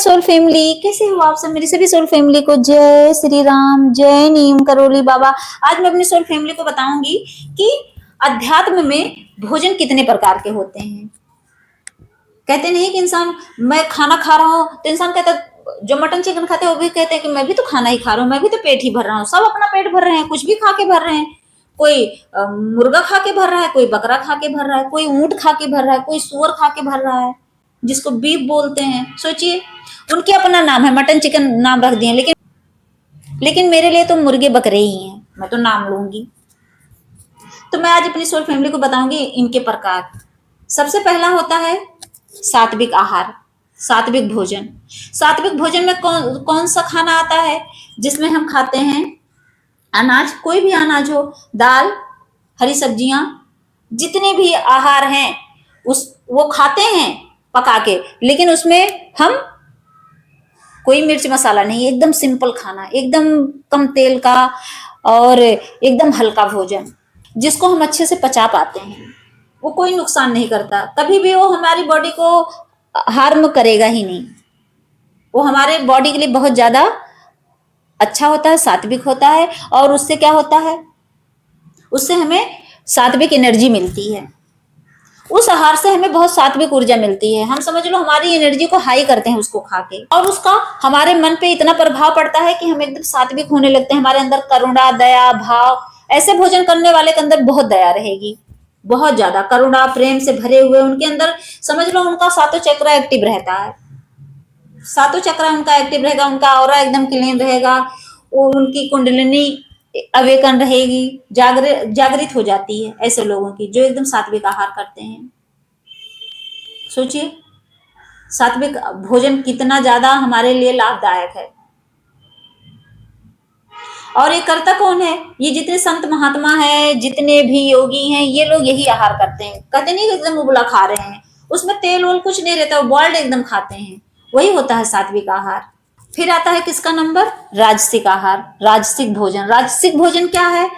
Soul family, कैसे हो आप सब? मेरी सभी सोल फैमिली को जय श्री राम, जय नीम करोली बाबा। आज मैं अपनी सोल फैमिली को बताऊंगी कि अध्यात्म में भोजन कितने प्रकार के होते हैं। कहते नहीं कि इंसान, मैं खाना खा रहा हूं तो इंसान कहता, जो मटन चिकन खाते हैं वो भी कहते हैं कि मैं भी तो खाना ही खा रहा हूँ, मैं भी तो पेट ही भर रहा हूँ। सब अपना पेट भर रहे हैं, कुछ भी खा के भर रहे हैं। कोई मुर्गा खा के भर रहा है, कोई बकरा खा के भर रहा है, कोई ऊंट खा के भर रहा है, कोई सुअर खा के भर रहा है, जिसको बीफ बोलते हैं। सोचिए, उनके अपना नाम है, मटन चिकन नाम रख दिए, लेकिन मेरे लिए तो मुर्गे बकरे ही हैं, मैं तो नाम लूंगी। तो मैं आज अपनी सोल फैमिली को बताऊंगी इनके प्रकार। सबसे पहला होता है सात्विक आहार, सात्विक भोजन। सात्विक भोजन में कौन कौन सा खाना आता है? जिसमें हम खाते हैं अनाज, कोई भी अनाज हो, दाल, हरी सब्जियां, जितने भी आहार हैं वो खाते हैं पका के, लेकिन उसमें हम कोई मिर्च मसाला नहीं, एकदम सिंपल खाना, एकदम कम तेल का और एकदम हल्का भोजन, जिसको हम अच्छे से पचा पाते हैं। वो कोई नुकसान नहीं करता, कभी भी वो हमारी बॉडी को हार्म करेगा ही नहीं। वो हमारे बॉडी के लिए बहुत ज्यादा अच्छा होता है, सात्विक होता है। और उससे क्या होता है? उससे हमें सात्विक एनर्जी मिलती है। उस आहार से हमें बहुत सात्विक ऊर्जा मिलती है। हम समझ लो हमारी एनर्जी को हाई करते हैं उसको खा के, और उसका हमारे मन पे इतना प्रभाव पड़ता है कि हम एकदम सात्विक होने लगते हैं। हमारे अंदर करुणा, दया भाव, ऐसे भोजन करने वाले के अंदर बहुत दया रहेगी, बहुत ज्यादा करुणा, प्रेम से भरे हुए उनके अंदर, समझ लो उनका सातों चक्र एक्टिव रहता है। सातों चक्र उनका एक्टिव रहेगा, उनका ऑरा एकदम क्लीन रहेगा, उनकी कुंडलिनी अवेकन रहेगी, जागृत हो जाती है ऐसे लोगों की जो एकदम सात्विक आहार करते हैं। सोचिए सात्विक भोजन कितना ज्यादा हमारे लिए लाभदायक है। और ये करता कौन है? ये जितने संत महात्मा है, जितने भी योगी हैं, ये लोग यही आहार करते हैं। कहते नहीं एकदम उबला खा रहे हैं, उसमें तेल वोल कुछ नहीं रहता, वो बॉइल्ड एकदम खाते हैं। वही होता है सात्विक आहार। फिर आता है किसका नंबर? राजसिक आहार, राजसिक भोजन। राजसिक भोजन क्या है?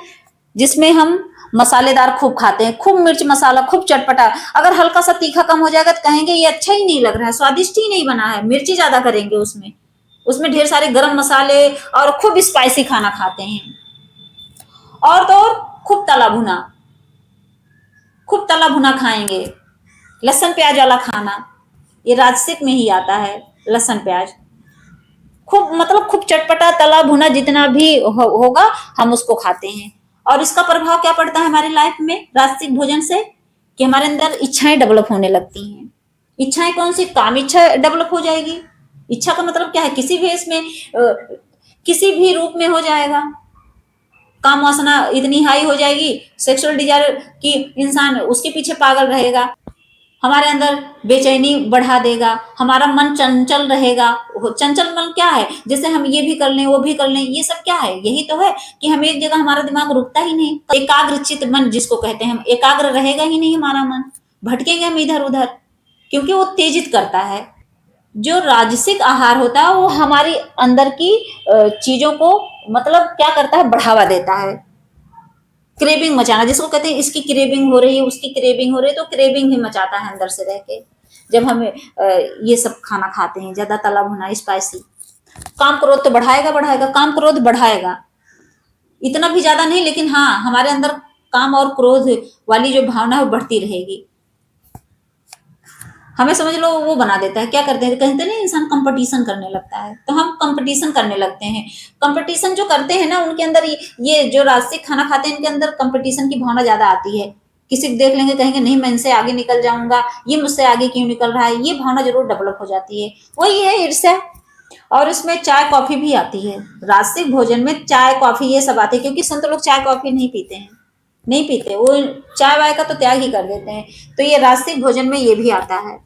जिसमें हम मसालेदार खूब खाते हैं, खूब मिर्च मसाला, खूब चटपटा। अगर हल्का सा तीखा कम हो जाएगा तो कहेंगे ये अच्छा ही नहीं लग रहा है, स्वादिष्ट ही नहीं बना है, मिर्ची ज्यादा करेंगे उसमें। उसमें ढेर सारे गरम मसाले और खूब स्पाइसी खाना खाते हैं। और तो और खूब तला भुना, खूब तला भुना खाएंगे। लहसुन प्याज वाला खाना, ये राजसिक में ही आता है। लहसुन प्याज खूब, मतलब खूब चटपटा तला भुना जितना भी होगा हम उसको खाते हैं। और इसका प्रभाव क्या पड़ता है हमारी लाइफ में राजसिक भोजन से? कि हमारे अंदर इच्छाएं डेवलप होने लगती हैं। इच्छाएं कौन सी? काम इच्छा डेवलप हो जाएगी। इच्छा का मतलब क्या है? किसी भी इसमें किसी भी रूप में हो जाएगा। काम वासना इतनी हाई हो जाएगी, सेक्सुअल डिजायर की इंसान उसके पीछे पागल रहेगा। हमारे अंदर बेचैनी बढ़ा देगा, हमारा मन चंचल रहेगा। चंचल मन क्या है? जैसे हम ये भी कर लें, वो भी कर लें, ये सब क्या है? यही तो है कि हम एक जगह, हमारा दिमाग रुकता ही नहीं। एकाग्र चित्त मन जिसको कहते हैं, हम एकाग्र रहेगा ही नहीं हमारा मन, भटकेंगे हम इधर उधर, क्योंकि वो उत्तेजित करता है। जो राजसिक आहार होता है वो हमारी अंदर की चीजों को, मतलब क्या करता है? बढ़ावा देता है। क्रेविंग मचाना, जिसको कहते हैं इसकी क्रेविंग हो रही है, उसकी क्रेविंग हो रही है, तो क्रेविंग ही मचाता है अंदर से रह के। जब हम ये सब खाना खाते हैं, ज्यादा तला भुना, स्पाइसी, काम क्रोध तो बढ़ाएगा, बढ़ाएगा, काम क्रोध बढ़ाएगा। इतना भी ज्यादा नहीं, लेकिन हाँ, हमारे अंदर काम और क्रोध वाली जो भावना है वो बढ़ती रहेगी। हमें समझ लो वो बना देता है। क्या करते हैं? कहते नहीं इंसान कंपटीशन करने लगता है, तो हम कंपटीशन करने लगते हैं। कंपटीशन जो करते हैं ना, उनके अंदर ये जो राजसिक खाना खाते हैं, इनके अंदर कंपटीशन की भावना ज्यादा आती है। किसी को देख लेंगे, कहेंगे नहीं मैं इनसे आगे निकल जाऊंगा, ये मुझसे आगे क्यों निकल रहा है, ये भावना जरूर डेवलप हो जाती है। वही है ईर्ष्या। और इसमें चाय कॉफी भी आती है। राजसिक भोजन में चाय कॉफी ये सब आती है, क्योंकि संत लोग चाय कॉफी नहीं पीते हैं, नहीं पीते, वो चाय वाय का तो त्याग ही कर देते हैं। तो ये राजसिक भोजन में ये भी आता है।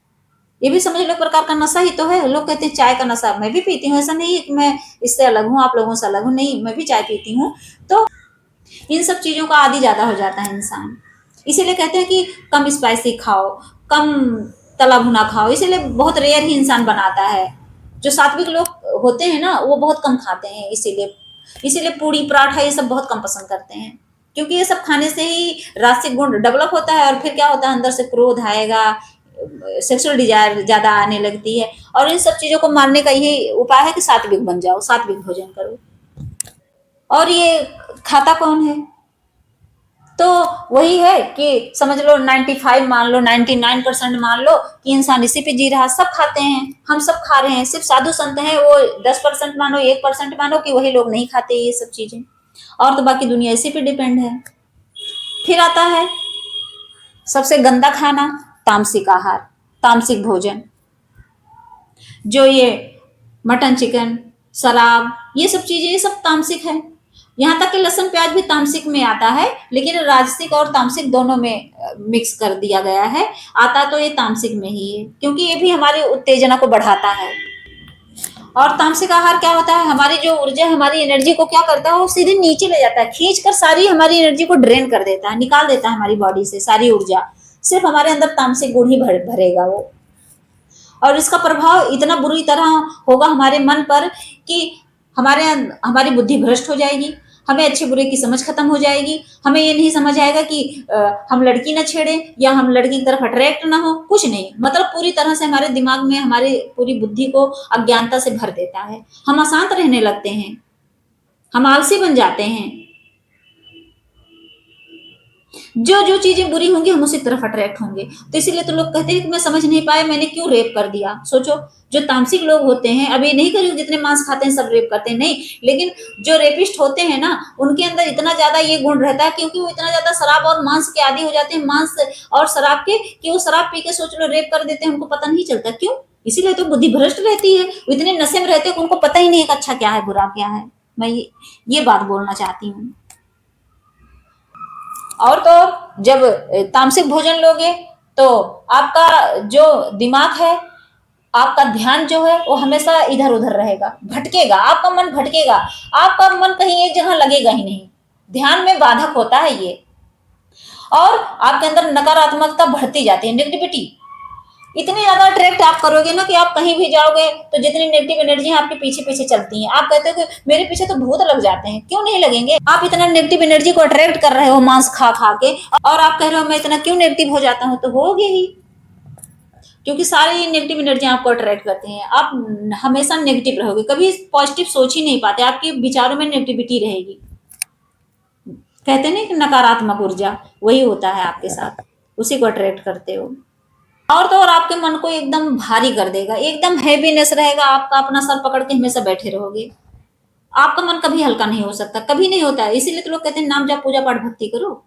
ये भी समझ लो प्रकार का नशा ही तो है। लोग कहते हैं चाय का नशा, मैं भी पीती हूँ, ऐसा नहीं है कि मैं इससे अलग हूँ, आप लोगों से अलग हूँ, नहीं, मैं भी चाय पीती हूँ। तो इन सब चीजों का आदी ज्यादा हो जाता है इंसान। इसीलिए कहते हैं कि कम स्पाइसी खाओ, कम तला भुना खाओ। इसीलिए बहुत रेयर ही इंसान बनाता है। जो सात्विक लोग होते हैं ना, वो बहुत कम खाते हैं। इसीलिए पूड़ी पराठा ये सब बहुत कम पसंद करते हैं, क्योंकि ये सब खाने से ही रासिक गुण डेवलप होता है। और फिर क्या होता है? अंदर से क्रोध आएगा, सेक्सुअल डिजायर ज्यादा आने लगती है। और इन सब चीजों को मारने का यही उपाय है कि सात्विक बन जाओ, सात्विक भोजन करो। और ये खाता कौन है? तो वही है कि समझ लो 95 मान लो, 99% मान लो कि इंसान इसी पे जी रहा। सब खाते हैं, हम सब खा रहे हैं, सिर्फ साधु संत हैं वो 10% मानो, 1% मानो कि वही लोग नहीं खाते ये सब चीजें, और तो बाकी दुनिया इसी पे डिपेंड है। फिर आता है सबसे गंदा खाना, तामसिक आहार, तामसिक भोजन। जो ये मटन, चिकन, शराब, ये सब चीजें, ये सब तामसिक है। यहाँ तक कि लहसुन प्याज भी तामसिक में आता है, लेकिन राजसिक और तामसिक दोनों में मिक्स कर दिया गया है। आता तो ये तामसिक में ही है, क्योंकि ये भी हमारी उत्तेजना को बढ़ाता है। और तामसिक आहार क्या होता है? हमारी जो ऊर्जा, हमारी एनर्जी को क्या करता है? वो सीधे नीचे ले जाता है, खींच कर सारी हमारी एनर्जी को ड्रेन कर देता है, निकाल देता है हमारी बॉडी से सारी ऊर्जा। सिर्फ हमारे अंदर तामसिक गुण ही भरेगा वो। और इसका प्रभाव इतना बुरी तरह होगा हमारे मन पर कि हमारी बुद्धि भ्रष्ट हो जाएगी, हमें अच्छे बुरे की समझ खत्म हो जाएगी। हमें ये नहीं समझ आएगा कि हम लड़की ना छेड़े या हम लड़की की तरफ अट्रैक्ट ना हो, कुछ नहीं। मतलब पूरी तरह से हमारे दिमाग में हमारी पूरी बुद्धि को अज्ञानता से भर देता है। हम अशांत रहने लगते हैं, हम आलसी बन जाते हैं। जो जो चीजें बुरी होंगी हम उसी तरफ अट्रैक्ट होंगे। तो इसीलिए तो लोग कहते हैं कि मैं समझ नहीं पाया मैंने क्यों रेप कर दिया। सोचो, जो तामसिक लोग होते हैं, अभी नहीं करी जितने मांस खाते हैं सब रेप करते हैं, नहीं, लेकिन जो रेपिस्ट होते हैं ना, उनके अंदर इतना ज्यादा ये गुण रहता है, क्योंकि वो इतना ज्यादा शराब और मांस के आदी हो जाते हैं, मांस और शराब के, कि वो शराब पी के सोच लो रेप कर देते हैं, उनको पता नहीं चलता। क्यों? इसीलिए तो बुद्धि भ्रष्ट रहती है, वो इतने नशे में रहते हैं कि उनको पता ही नहीं है कि अच्छा क्या है बुरा क्या है। मैं ये बात बोलना चाहती हूँ। और तो जब तामसिक भोजन लोगे तो आपका जो दिमाग है, आपका ध्यान जो है वो हमेशा इधर उधर रहेगा, भटकेगा, आपका मन भटकेगा, आपका मन कहीं एक जगह लगेगा ही नहीं। ध्यान में बाधक होता है ये। और आपके अंदर नकारात्मकता बढ़ती जाती है, नेगेटिविटी इतनी ज्यादा अट्रैक्ट आप करोगे ना कि आप कहीं भी जाओगे तो जितनी नेगेटिव एनर्जी है आपके पीछे पीछे चलती है। आप कहते हो कि मेरे पीछे तो भूत लग जाते हैं, क्यों नहीं लगेंगे? आप इतना नेगेटिव एनर्जी को अट्रैक्ट कर रहे हो मांस खा खा के, और आप कह रहे हो मैं इतना क्यों नेगेटिव हो जाता हूं, तो होगे ही, क्योंकि सारी नेगेटिव एनर्जी आपको अट्रैक्ट करती हैं। आप हमेशा नेगेटिव रहोगे, कभी पॉजिटिव सोच ही नहीं पाते, आपके विचारों में नेगेटिविटी रहेगी। कहते नहीं कि नकारात्मक ऊर्जा, वही होता है आपके साथ, उसी को अट्रैक्ट करते हो। और तो और आपके मन को एकदम भारी कर देगा, एकदम हैवीनेस रहेगा, आपका अपना सर पकड़ के हमेशा बैठे रहोगे। आपका मन कभी हल्का नहीं हो सकता, कभी नहीं होता है। इसीलिए तो लोग कहते हैं नाम जप पूजा पाठ भक्ति करो।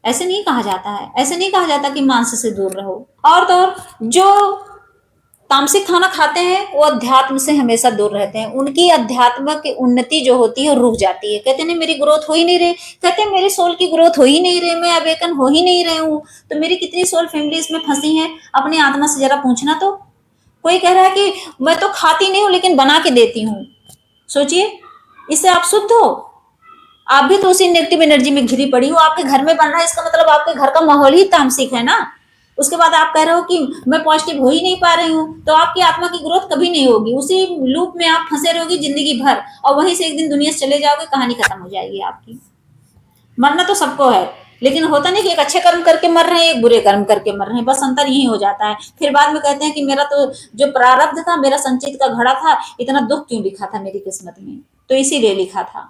ऐसे नहीं कहा जाता है, ऐसे नहीं कहा जाता कि मांस से दूर रहो। और तो और जो तामसिक खाना खाते हैं वो अध्यात्म से हमेशा दूर रहते हैं, उनकी अध्यात्म की उन्नति जो होती है रुक जाती है। कहते नहीं मेरी ग्रोथ हो ही नहीं रही, कहते हैं मेरी सोल की ग्रोथ हो ही नहीं रही, मैं अवेकन हो ही नहीं रही हूँ। तो मेरी कितनी सोल फैमिली इसमें फंसी है, अपनी आत्मा से जरा पूछना तो। कोई कह रहा है कि मैं तो खाती नहीं हूँ लेकिन बना के देती हूँ। सोचिए, इससे आप शुद्ध हो? आप भी तो उसी नेगेटिव एनर्जी में घिरी पड़ी हो। आपके घर में बन रहा है, इसका मतलब आपके घर का माहौल ही तामसिक है ना। उसके बाद आप कह रहे हो कि मैं पॉजिटिव हो ही नहीं पा रही हूँ, तो आपकी आत्मा की ग्रोथ कभी नहीं होगी। उसी लूप में आप फंसे रहोगे जिंदगी भर, और वहीं से एक दिन दुनिया से चले जाओगे, कहानी खत्म हो जाएगी आपकी। मरना तो सबको है, लेकिन होता नहीं कि एक अच्छे कर्म करके मर रहे हैं, एक बुरे कर्म करके मर रहे हैं, बस अंतर यही हो जाता है। फिर बाद में कहते हैं कि मेरा तो जो प्रारब्ध था, मेरा संचित का घड़ा था, इतना दुख क्यों लिखा था मेरी किस्मत में, तो इसीलिए लिखा था।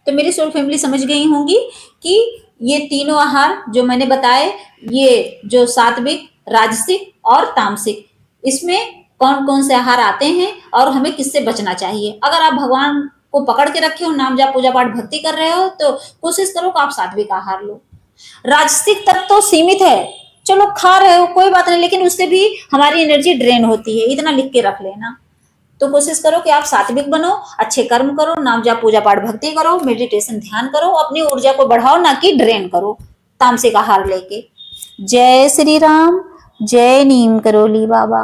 तो मेरी सोल फैमिली समझ गई होंगी कि ये तीनों आहार जो मैंने बताए, ये जो सात्विक, राजसिक और तामसिक, इसमें कौन कौन से आहार आते हैं और हमें किससे बचना चाहिए। अगर आप भगवान को पकड़ के रखे हो, नाम जाप पूजा पाठ भक्ति कर रहे हो, तो कोशिश करो कि आप सात्विक आहार लो। राजसिक तक तो सीमित है, चलो खा रहे हो कोई बात नहीं, लेकिन उससे भी हमारी एनर्जी ड्रेन होती है, इतना लिख के रख लेना। तो कोशिश करो कि आप सात्विक बनो, अच्छे कर्म करो, नाम जाप पूजा पाठ भक्ति करो, मेडिटेशन ध्यान करो, अपनी ऊर्जा को बढ़ाओ, ना कि ड्रेन करो तामसिक आहार लेके। जय श्री राम, जय नीम करोली बाबा।